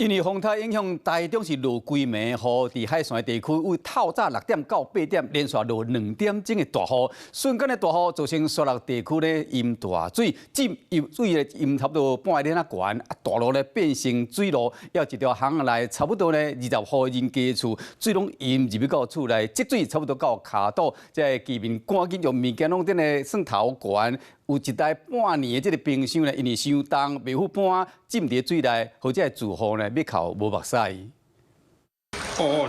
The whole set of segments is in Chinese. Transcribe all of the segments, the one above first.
因为风台影响，台中是落规暝雨，伫海线地区为透早6点到8点连续落2点钟的大雨，瞬间的大雨造成沙鹿地区咧淹大水，水咧淹差不多半个仔悬，大路咧变成水路，要一条巷内差不多咧20户人家厝，水拢淹入去到厝内，积水差不多到骹肚，这居民赶紧用物件拢顶咧算头悬。有一台半年的这个冰箱呢，因为伤重，袂赴搬浸伫水内，或者住户呢要靠无目屎。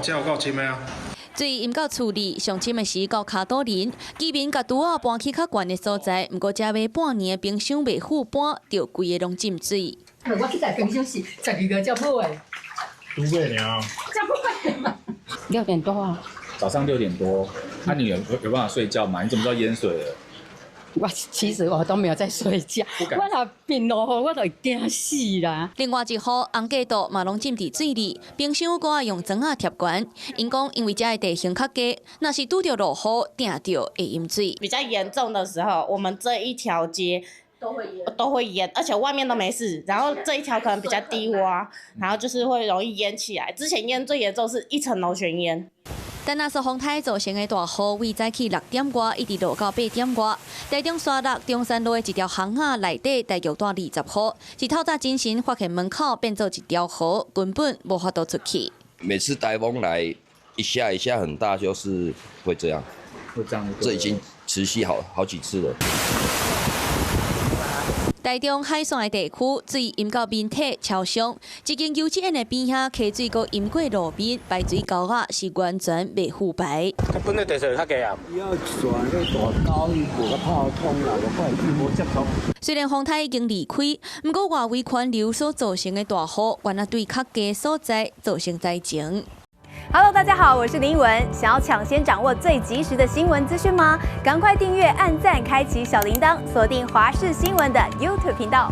这有够深的啊！水淹到厝里，上深的是到骹肚林，居民甲拄仔搬去较悬的所在，不过遮买半年的冰箱袂赴搬，就规个拢浸水。我去台冰箱是12个才买的，都买了。才买的。6点多啊。早上6点多，那你有办法睡觉吗？你怎么知道淹水了？其实我都没有在睡觉，我若变落雨，我就会惊死啦。另外一户红家道嘛拢浸伫水里，冰箱搁用砖仔贴悬。因讲因为遮的地形较低，若是拄着落雨，定着会淹水。比较严重的时候，我们这一条街都会淹，而且外面都没事，然后这一条可能比较低洼，然后就是会容易淹起来。之前淹最严重是1层楼全淹。但那是风台造成的大雨，为早起6点外一直落到8点外。台中沙鹿中山路的一条巷仔内底大约大20户，是透早精神发现门口变做一条河，根本无法度出去。每次台风来一下很大，就是会这样。会这样。这已经持续好几次了。台中海线的地区水淹到面体超商，一间油漆园的边仔溪水阁淹过路面，排水沟仔是完全未复排。本来地势较低啊。以后船咧大高，伊无个泡通啦，我快去无接通。虽然风台已经离开，不过外围环流所造成的大雨，原来对较低的所在造成灾情。Hello， 大家好，我是林依文。想要抢先掌握最及时的新闻资讯吗？赶快订阅、按赞、开启小铃铛，锁定华视新闻的 YouTube 频道。